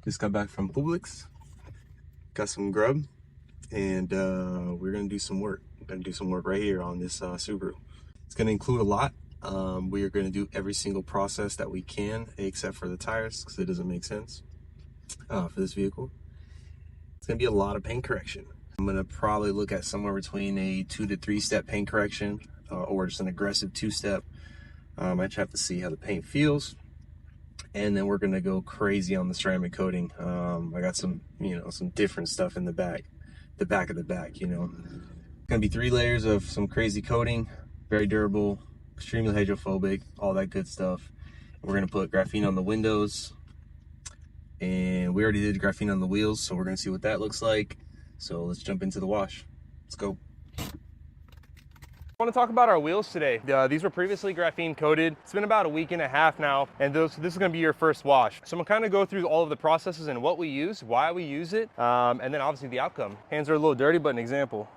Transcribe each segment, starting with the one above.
Just got back from Publix, got some grub, and we're gonna do some work. We're gonna do some work right here on this Subaru. It's gonna include a lot. We are gonna do every single process that we can, except for the tires, because it doesn't make sense for this vehicle. It's gonna be a lot of paint correction. I'm gonna probably look at somewhere between a 2 to 3 step paint correction, or just an aggressive 2-step. I just have to see how the paint feels. And then we're gonna go crazy on the ceramic coating. I got some, some different stuff in the back of the back. Gonna be 3 layers of some crazy coating, very durable, extremely hydrophobic, all that good stuff. We're gonna put graphene on the windows, and we already did graphene on the wheels, so we're gonna see what that looks like. So let's jump into the wash. Let's go. I want to talk about our wheels today. These were previously graphene coated. It's been about a week and a half now, and this is going to be your first wash. So I'm going to kind of go through all of the processes and what we use, why we use it, and then obviously the outcome. Hands are a little dirty, but an example.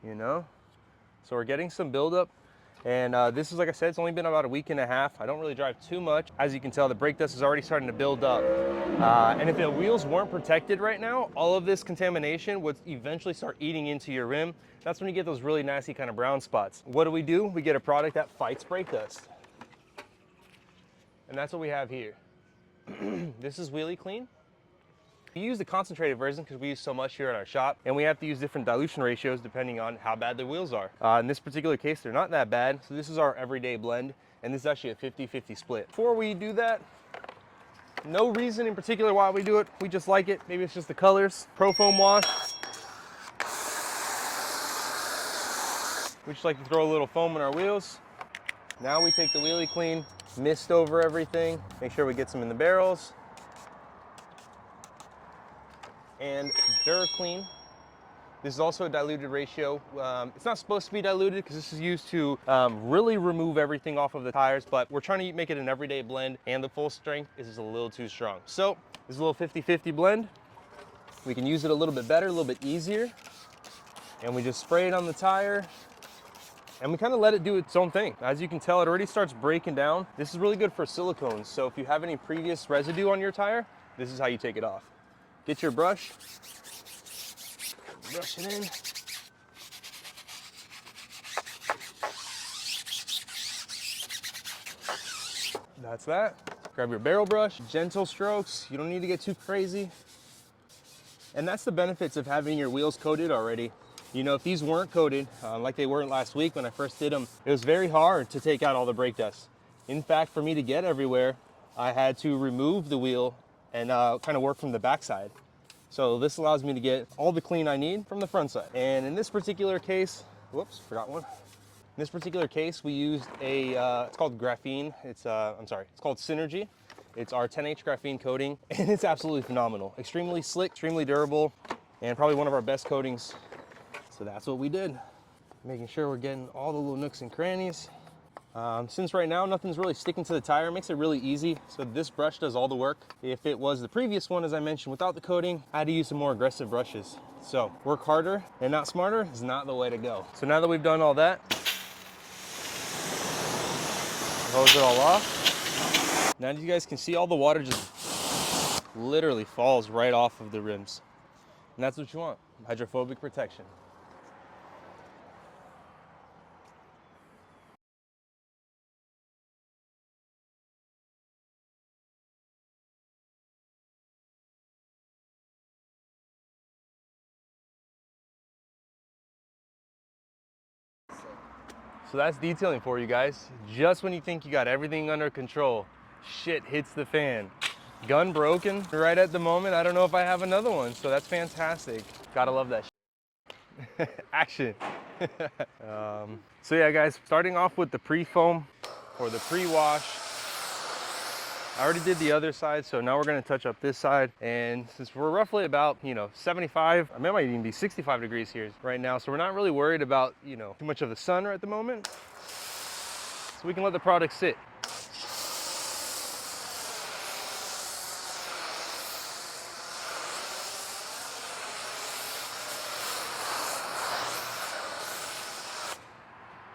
So we're getting some buildup. And this is, like I said, it's only been about a week and a half. I don't really drive too much. As you can tell, the brake dust is already starting to build up. And if the wheels weren't protected right now, all of this contamination would eventually start eating into your rim. That's when you get those really nasty kind of brown spots. What do? We get a product that fights brake dust. And that's what we have here. This is Wheelie Clean. We use the concentrated version because we use so much here at our shop, and we have to use different dilution ratios depending on how bad the wheels are. In this particular case, they're not that bad, so this is our everyday blend, and this is actually a 50-50 split. Before we do that, no reason in particular why we do it, we just like it. Maybe it's just the colors. Pro foam wash. We just like to throw a little foam in our wheels. Now we take the Wheelie Clean, mist over everything, make sure we get some in the barrels. And Dura Clean. This is also a diluted ratio. It's not supposed to be diluted because this is used to really remove everything off of the tires, but we're trying to make it an everyday blend, and the full strength is just a little too strong. So this is a little 50-50 blend. We can use it a little bit better, a little bit easier. And we just spray it on the tire, and we kind of let it do its own thing. As you can tell, it already starts breaking down. This is really good for silicones. So if you have any previous residue on your tire, this is how you take it off. Get your brush, brush it in. That's that. Grab your barrel brush, gentle strokes. You don't need to get too crazy. And that's the benefits of having your wheels coated already. If these weren't coated, like they weren't last week when I first did them, it was very hard to take out all the brake dust. In fact, for me to get everywhere, I had to remove the wheel and kind of work from the backside. So this allows me to get all the clean I need from the front side. And in this particular case, whoops, forgot one. In this particular case, we used it's called Graphene. It's called Synergy. It's our 10H graphene coating, and it's absolutely phenomenal. Extremely slick, extremely durable, and probably one of our best coatings. So that's what we did. Making sure we're getting all the little nooks and crannies. Since right now nothing's really sticking to the tire, it makes it really easy. So this brush does all the work. If it was the previous one, as I mentioned, without the coating, I had to use some more aggressive brushes. So work harder and not smarter is not the way to go. So now that we've done all that, hose it all off. Now you guys can see all the water just literally falls right off of the rims. And that's what you want, hydrophobic protection. So that's detailing for you guys. Just when you think you got everything under control, shit hits the fan. Gun broken right at the moment. I don't know if I have another one, so that's fantastic. Gotta love that shit. Action. So yeah, guys, starting off with the pre-foam or the pre-wash. I already did the other side, so now we're gonna touch up this side. And since we're roughly about, 75, I mean, it might even be 65 degrees here right now, so we're not really worried about, too much of the sun right at the moment. So we can let the product sit.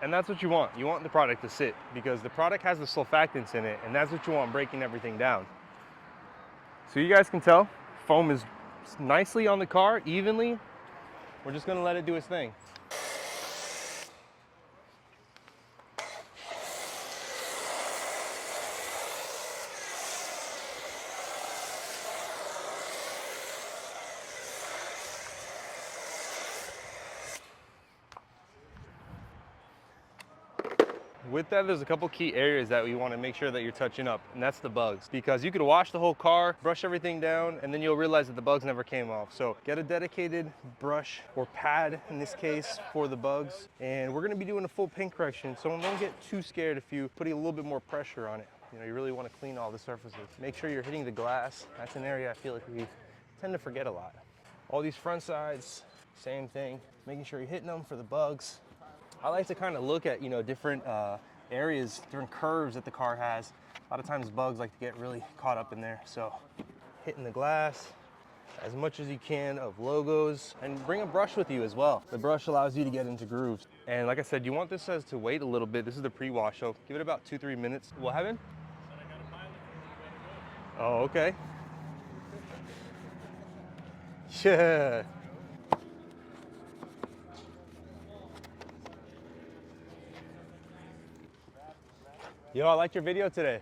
And that's what you want. You want the product to sit because the product has the surfactants in it, and that's what you want breaking everything down. So you guys can tell, foam is nicely on the car, evenly. We're just gonna let it do its thing. With that, there's a couple key areas that we want to make sure that you're touching up, and that's the bugs. Because you could wash the whole car, brush everything down, and then you'll realize that the bugs never came off. So get a dedicated brush or pad, in this case, for the bugs. And we're going to be doing a full paint correction, so don't get too scared if you put a little bit more pressure on it. You know, you really want to clean all the surfaces. Make sure you're hitting the glass. That's an area I feel like we tend to forget a lot. All these front sides, same thing. Making sure you're hitting them for the bugs. I like to kind of look at, you know, different areas, different curves that the car has. A lot of times bugs like to get really caught up in there. So hitting the glass as much as you can of logos, and bring a brush with you as well. The brush allows you to get into grooves. And like I said, you want this as to wait a little bit. This is the pre-wash, so give it about 2-3 minutes. What happened? Oh, okay. Yeah. Yo, I liked your video today.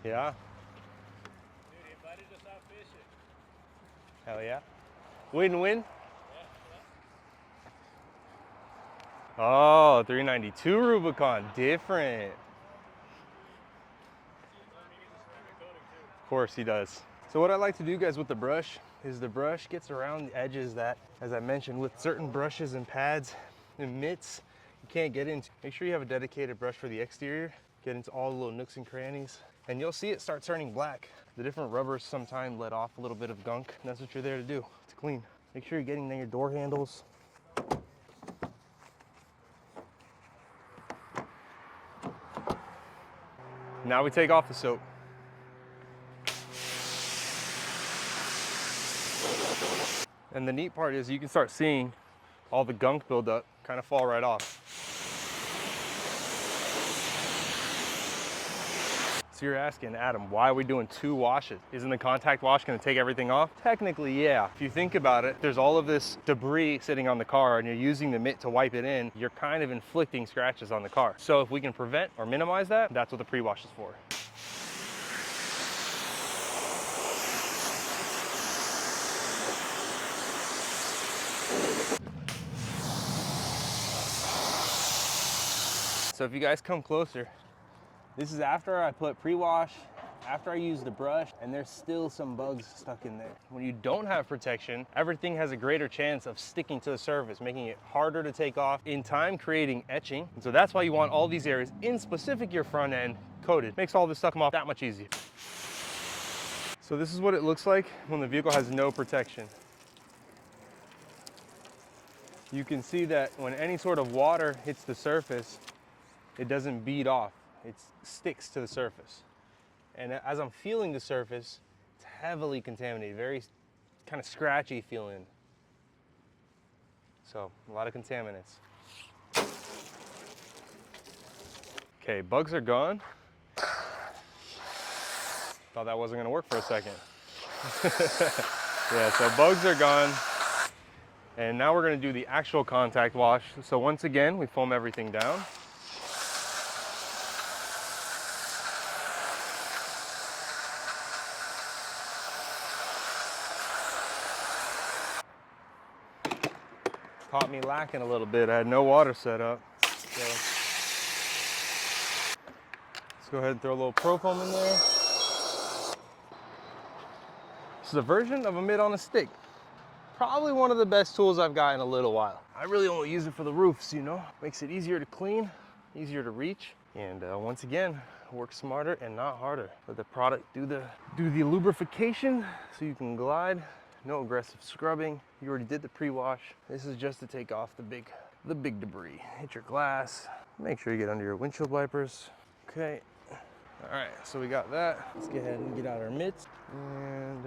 Yeah. Dude, he invited us out fishing. Hell yeah. Win-win. Oh, 392 Rubicon, different. Of course he does. So what I like to do, guys, with the brush is the brush gets around the edges that, as I mentioned, with certain brushes and pads and mitts, you can't get into. Make sure you have a dedicated brush for the exterior. Get into all the little nooks and crannies, and you'll see it start turning black. The different rubbers sometimes let off a little bit of gunk, and that's what you're there to do, to clean. Make sure you're getting your door handles. Now we take off the soap. And the neat part is you can start seeing all the gunk buildup kind of fall right off. So you're asking, Adam, why are we doing 2 washes? Isn't the contact wash gonna take everything off? Technically, yeah. If you think about it, there's all of this debris sitting on the car and you're using the mitt to wipe it in, you're kind of inflicting scratches on the car. So if we can prevent or minimize that, that's what the pre-wash is for. So if you guys come closer, this is after I put pre-wash, after I use the brush, and there's still some bugs stuck in there. When you don't have protection, everything has a greater chance of sticking to the surface, making it harder to take off, in time creating etching. And so that's why you want all these areas, in specific your front end, coated. Makes all this stuff come off that much easier. So this is what it looks like when the vehicle has no protection. You can see that when any sort of water hits the surface, it doesn't bead off, it sticks to the surface. And as I'm feeling the surface, it's heavily contaminated, very kind of scratchy feeling. So, a lot of contaminants. Okay, bugs are gone. Thought that wasn't gonna work for a second. Yeah, so bugs are gone. And now we're gonna do the actual contact wash. So once again, we foam everything down. Caught me lacking a little bit. I had no water set up. So let's go ahead and throw a little Pro Foam in there. This is a version of a mitt on a stick. Probably one of the best tools I've got in a little while. I really only use it for the roofs, you know? Makes it easier to clean, easier to reach. And once again, work smarter and not harder. Let the product do the lubrification so you can glide. No aggressive scrubbing. You already did the pre-wash. This is just to take off the big debris. Hit your glass. Make sure you get under your windshield wipers. Okay. All right, so we got that. Let's go ahead and get out our mitts and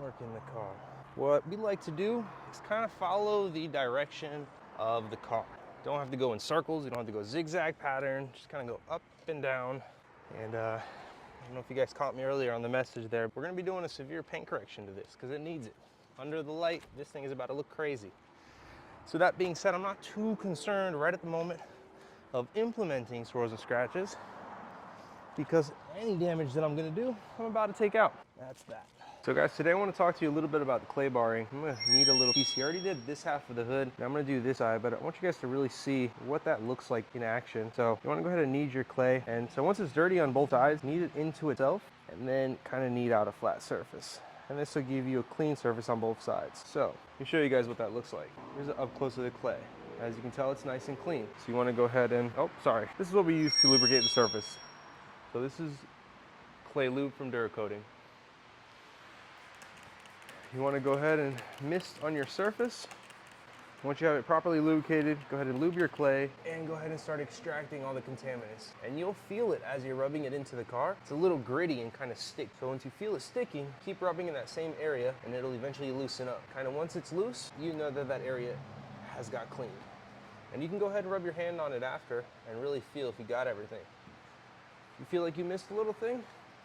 work in the car. What we like to do is kind of follow the direction of the car. Don't have to go in circles, you don't have to go zigzag pattern, just kind of go up and down. And I don't know if you guys caught me earlier on the message there. We're gonna be doing a severe paint correction to this because it needs it. Under the light, this thing is about to look crazy. So that being said, I'm not too concerned right at the moment of implementing swirls and scratches because any damage that I'm gonna do, I'm about to take out. That's that. So guys, today I want to talk to you a little bit about the clay barring. I'm gonna need a little piece. You already did this half of the hood. Now I'm gonna do this side, but I want you guys to really see what that looks like in action. So you wanna go ahead and knead your clay. And so once it's dirty on both sides, knead it into itself and then kind of knead out a flat surface. And this will give you a clean surface on both sides. So let me show you guys what that looks like. Here's an up close of the clay. As you can tell, it's nice and clean. So you wanna go ahead and, oh, sorry. This is what we use to lubricate the surface. So this is clay lube from Dura Coating. You want to go ahead and mist on your surface. Once you have it properly lubricated, go ahead and lube your clay and go ahead and start extracting all the contaminants. And you'll feel it as you're rubbing it into the car. It's a little gritty and kind of stick. So once you feel it sticking, keep rubbing in that same area and it'll eventually loosen up. Kind of once it's loose, you know that that area has got cleaned. And you can go ahead and rub your hand on it after and really feel if you got everything. If you feel like you missed a little thing,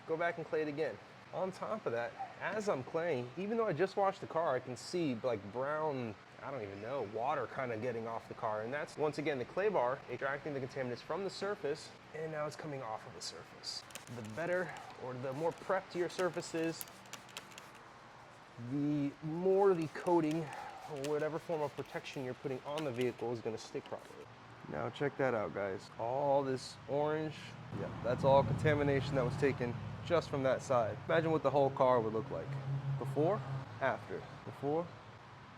go back and clay it again. On top of that, as I'm claying, even though I just washed the car, I can see like brown, I don't even know, water kind of getting off the car. And that's, once again, the clay bar extracting the contaminants from the surface, and now it's coming off of the surface. The better, or the more prepped your surface is, the more the coating, or whatever form of protection you're putting on the vehicle is gonna stick properly. Now check that out, guys. All this orange, yeah, that's all contamination that was taken just from that side. Imagine what the whole car would look like. Before, after, before,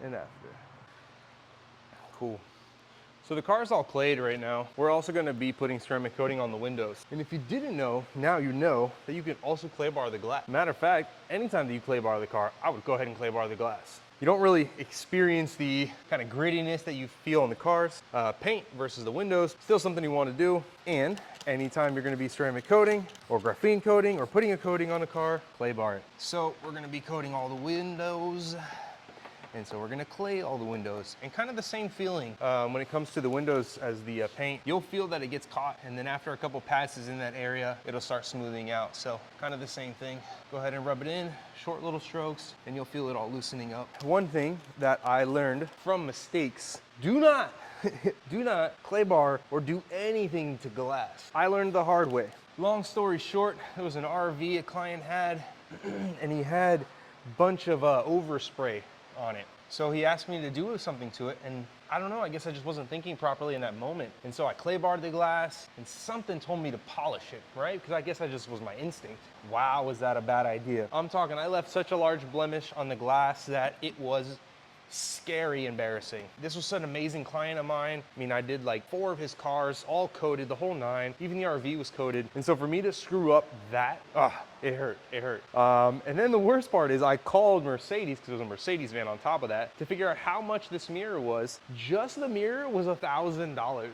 and after. Cool. So the car's all clayed right now. We're also gonna be putting ceramic coating on the windows. And if you didn't know, now you know that you can also clay bar the glass. Matter of fact, anytime that you clay bar the car, I would go ahead and clay bar the glass. You don't really experience the kind of grittiness that you feel in the cars. Paint versus the windows, still something you want to do. And anytime you're going to be ceramic coating or graphene coating or putting a coating on a car, clay bar it. So we're going to be coating all the windows. And so we're gonna clay all the windows, and kind of the same feeling when it comes to the windows as the paint. You'll feel that it gets caught, and then after a couple passes in that area, it'll start smoothing out. So kind of the same thing. Go ahead and rub it in, short little strokes, and you'll feel it all loosening up. One thing that I learned from mistakes, do not clay bar or do anything to glass. I learned the hard way. Long story short, there was an RV a client had, and he had a bunch of overspray on it. So he asked me to do something to it, and I don't know, I guess I just wasn't thinking properly in that moment. And so I clay barred the glass, and something told me to polish it, right? Because I guess I just was my instinct. Wow, was that a bad idea? I'm talking, I left such a large blemish on the glass that it was scary embarrassing. This was an amazing client of mine. I mean, I did like 4 of his cars, all coated, the whole 9. Even the RV was coated. And so for me to screw up that, it hurt, it hurt. And then the worst part is I called Mercedes, because it was a Mercedes van on top of that, to figure out how much this mirror was. Just the mirror was $1,000.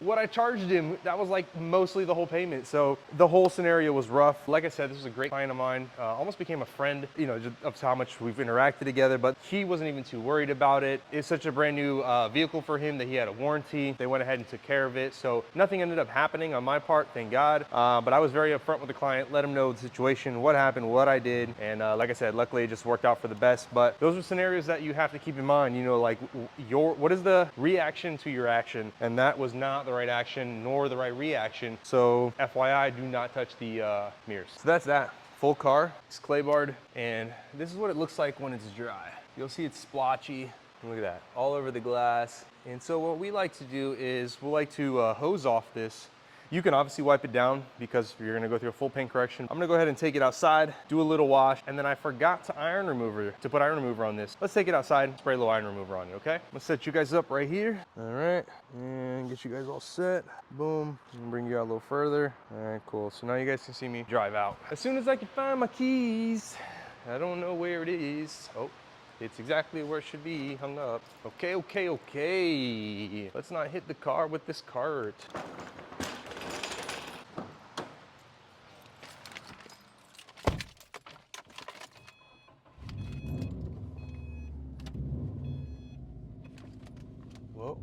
What I charged him, that was like mostly the whole payment. So the whole scenario was rough. Like I said, this was a great client of mine. Almost became a friend, you know, just of how much we've interacted together, but he wasn't even too worried about it. It's such a brand new vehicle for him that he had a warranty. They went ahead and took care of it. So nothing ended up happening on my part, thank God. But I was very upfront with the client, let him know the situation, what happened, what I did. And like I said, luckily it just worked out for the best. But those are scenarios that you have to keep in mind, you know, like what is the reaction to your action? And that was not the right action nor the right reaction. So FYI, do not touch the mirrors. So that's that. Full car, it's clay barred, and this is what it looks like when it's dry. You'll see it's splotchy. Look at that, all over the glass. And so what we like to do is we'll like to hose off this. You can obviously wipe it down because you're gonna go through a full paint correction. I'm gonna go ahead and take it outside, do a little wash, and then I forgot to put iron remover on this. Let's take it outside and spray a little iron remover on you, okay? Let's set you guys up right here. All right, and get you guys all set. Boom, and bring you out a little further. All right, cool. So now you guys can see me drive out. As soon as I can find my keys, I don't know where it is. Oh, it's exactly where it should be, hung up. Okay, okay, okay. Let's not hit the car with this cart. Whoa.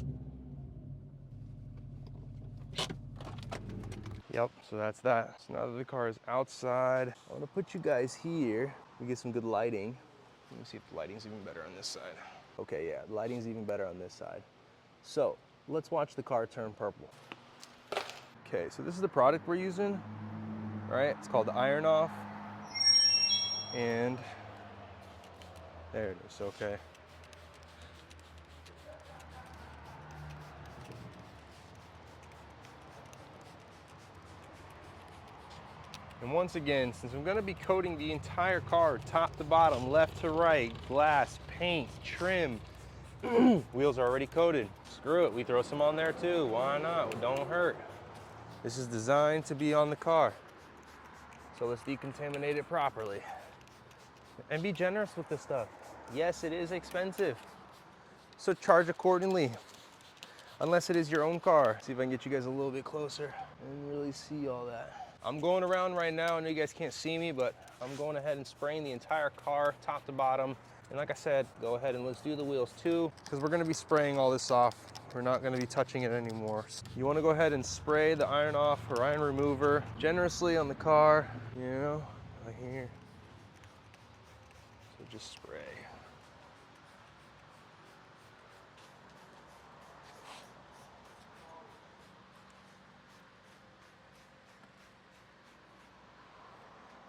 Yep, so that's that. So now that the car is outside, I want to put you guys here. We get some good lighting. Let me see if the lighting's even better on this side. Okay, yeah, the lighting's even better on this side. So let's watch the car turn purple. Okay, so this is the product we're using, right? It's called the Iron Off. And there it is, okay. And once again, since I'm gonna be coating the entire car, top to bottom, left to right, glass, paint, trim, wheels are already coated. Screw it, we throw some on there too. Why not? It don't hurt. This is designed to be on the car. So let's decontaminate it properly. And be generous with this stuff. Yes, it is expensive. So charge accordingly. Unless it is your own car. See if I can get you guys a little bit closer and really see all that. I'm going around right now. I know you guys can't see me, but I'm going ahead and spraying the entire car, top to bottom. And like I said, go ahead and let's do the wheels too, because we're gonna be spraying all this off. We're not gonna be touching it anymore. You wanna go ahead and spray the Iron Off or iron remover generously on the car, you know, right here. So just spray.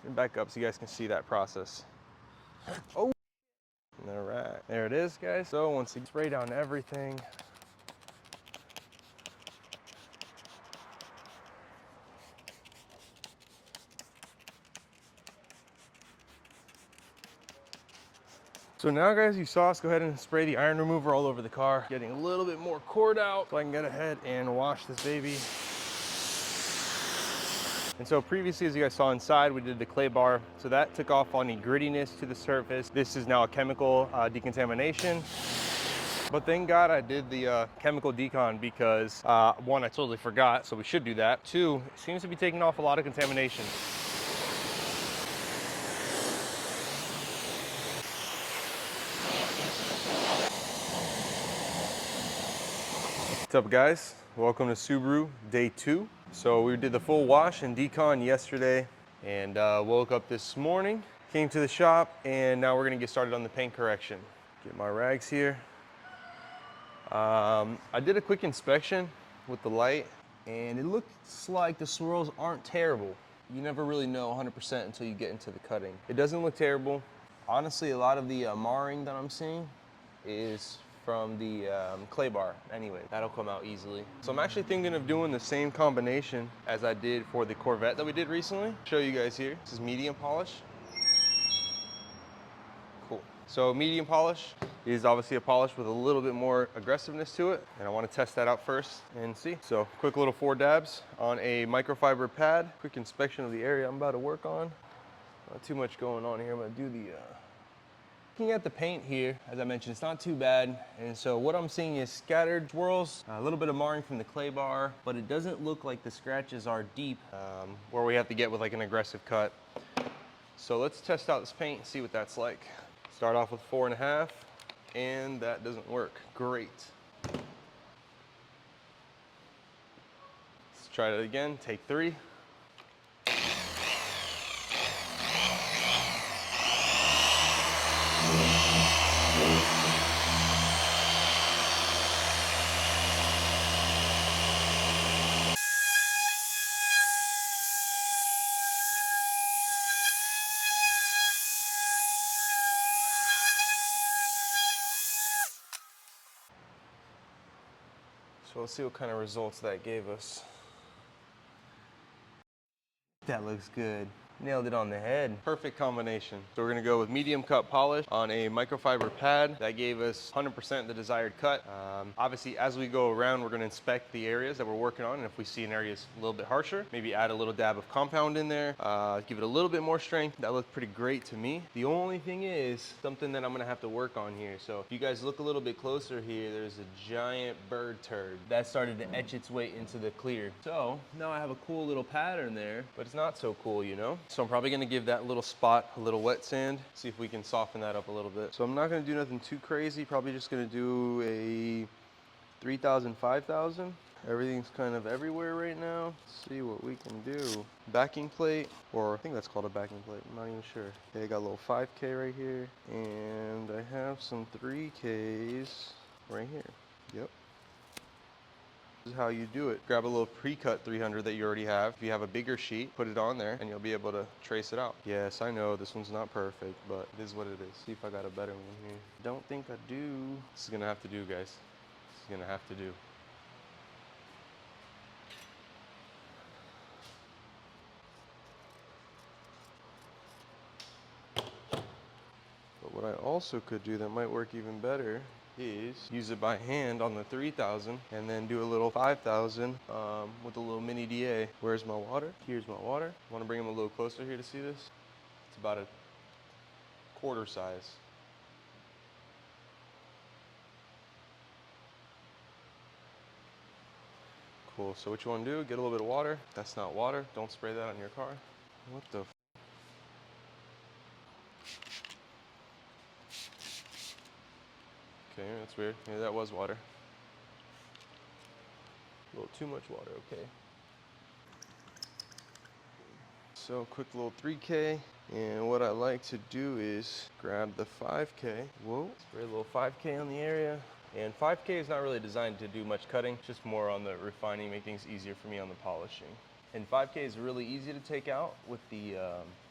And back up so you guys can see that process. Oh, all right, there it is, guys. So once you spray down everything, so now guys, you saw us go ahead and spray the iron remover all over the car, getting a little bit more cord out so I can get ahead and wash this baby. And so previously, as you guys saw inside, we did the clay bar. So that took off any grittiness to the surface. This is now a chemical decontamination. But thank God I did the chemical decon because one, I totally forgot, so we should do that. Two, it seems to be taking off a lot of contamination. What's up guys? Welcome to Subaru day 2. So we did the full wash and decon yesterday and woke up this morning, came to the shop, and now we're gonna get started on the paint correction. Get my rags here. I did a quick inspection with the light and it looks like the swirls aren't terrible. You never really know 100% until you get into the cutting. It doesn't look terrible. Honestly, a lot of the marring that I'm seeing is from the clay bar. Anyway, that'll come out easily. So I'm actually thinking of doing the same combination as I did for the Corvette that we did recently. Show you guys here. This is medium polish. Cool. So medium polish is obviously a polish with a little bit more aggressiveness to it, and I want to test that out first and see. So quick little 4 dabs on a microfiber pad. Quick inspection of the area I'm about to work on. Not too much going on here. I'm going to do the looking at the paint here, as I mentioned, it's not too bad. And so what I'm seeing is scattered swirls, a little bit of marring from the clay bar, but it doesn't look like the scratches are deep where we have to get with like an aggressive cut. So let's test out this paint and see what that's like. Start off with 4.5, and that doesn't work. Great. Let's try it again, take 3. So let's see what kind of results that gave us. That looks good. Nailed it on the head. Perfect combination. So we're gonna go with medium cut polish on a microfiber pad. That gave us 100% the desired cut. Obviously, as we go around, we're gonna inspect the areas that we're working on. And if we see an area is a little bit harsher, maybe add a little dab of compound in there, give it a little bit more strength. That looked pretty great to me. The only thing is something that I'm gonna have to work on here. So if you guys look a little bit closer here, there's a giant bird turd that started to etch its way into the clear. So now I have a cool little pattern there, but it's not so cool, you know? So I'm probably gonna give that little spot a little wet sand, see if we can soften that up a little bit. So I'm not gonna do nothing too crazy, probably just gonna do a 3,000, 5,000. Everything's kind of everywhere right now. Let's see what we can do. Backing plate, or I think that's called a backing plate. I'm not even sure. Okay, I got a little 5K right here, and I have some 3Ks right here. Yep. This is how you do it. Grab a little pre-cut 300 that you already have. If you have a bigger sheet, put it on there and you'll be able to trace it out. Yes, I know this one's not perfect, but it is what it is. See if I got a better one here. Don't think I do. This is gonna have to do, guys. This is gonna have to do. But what I also could do that might work even better is use it by hand on the 3,000 and then do a little 5,000 with a little mini DA. Where's my water? Here's my water. I want to bring them a little closer here to see this. It's about a quarter size. Cool, so what you want to do, get a little bit of water. That's not water, don't spray that on your car. What the f? Okay, that's weird. Yeah, that was water. A little too much water, okay. So quick little 3K, and what I like to do is grab the 5K. Whoa, spray a little 5K on the area. And 5K is not really designed to do much cutting, just more on the refining, make things easier for me on the polishing. And 5K is really easy to take out with the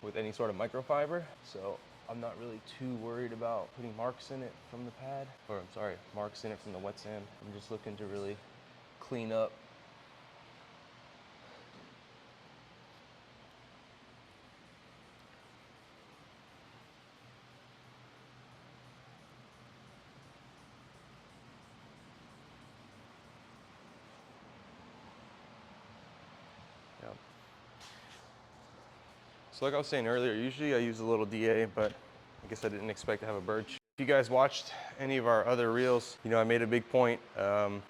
with any sort of microfiber, so I'm not really too worried about putting marks in it from the pad, or I'm sorry, marks in it from the wet sand. I'm just looking to really clean up. Yep. So like I was saying earlier, usually I use a little DA, but I guess I didn't expect to have a bird. If you guys watched any of our other reels, you know, I made a big point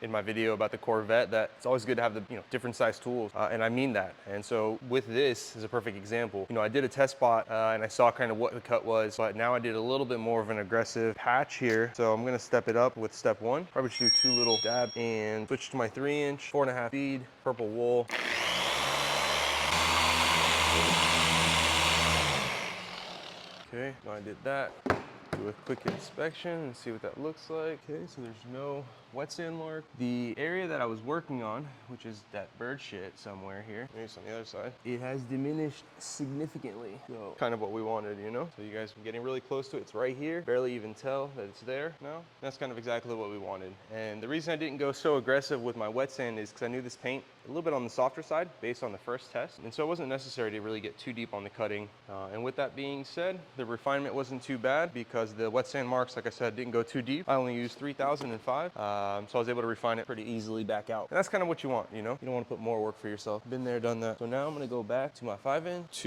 in my video about the Corvette that it's always good to have the, you know, different size tools, and I mean that. And so with this is a perfect example. You know, I did a test spot and I saw kind of what the cut was, but now I did a little bit more of an aggressive patch here. So I'm gonna step it up with step one. Probably just do 2 little dabs and switch to my 3-inch, 4.5 speed, purple wool. Okay, now I did that. Do a quick inspection and see what that looks like. Okay, so there's no wet sand mark. The area that I was working on, which is that bird shit somewhere here, maybe it's on the other side, it has diminished significantly. So kind of what we wanted, you know? So you guys are getting really close to it. It's right here. Barely even tell that it's there now. That's kind of exactly what we wanted. And the reason I didn't go so aggressive with my wet sand is because I knew this paint a little bit on the softer side based on the first test. And so it wasn't necessary to really get too deep on the cutting. And with that being said, the refinement wasn't too bad because the wet sand marks, like I said, didn't go too deep. I only used 3,005. So I was able to refine it pretty easily back out. And that's kind of what you want, you know? You don't want to put more work for yourself. Been there, done that. So now I'm gonna go back to my 5-inch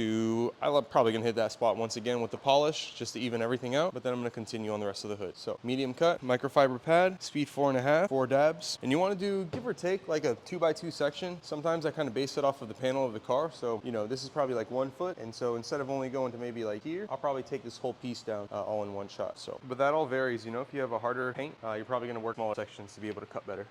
I'm probably gonna hit that spot once again with the polish just to even everything out, but then I'm gonna continue on the rest of the hood. So medium cut, microfiber pad, speed 4.5, 4 dabs. And you wanna do, give or take, like a 2x2 section. Sometimes I kind of base it off of the panel of the car. So, you know, this is probably like 1 foot. And so instead of only going to maybe like here, I'll probably take this whole piece down all in one shot. So, but that all varies, you know, if you have a harder paint, you're probably gonna work smaller sections to be able to cut better.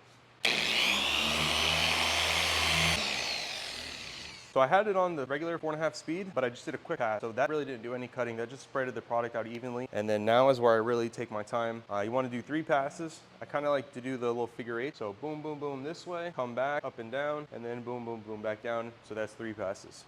So I had it on the regular 4.5 speed, but I just did a quick pass. So that really didn't do any cutting. That just spreaded the product out evenly. And then now is where I really take my time. You want to do 3 passes. I kind of like to do the little figure 8. So boom, boom, boom this way, come back, up and down, and then boom, boom, boom back down. So that's 3 passes.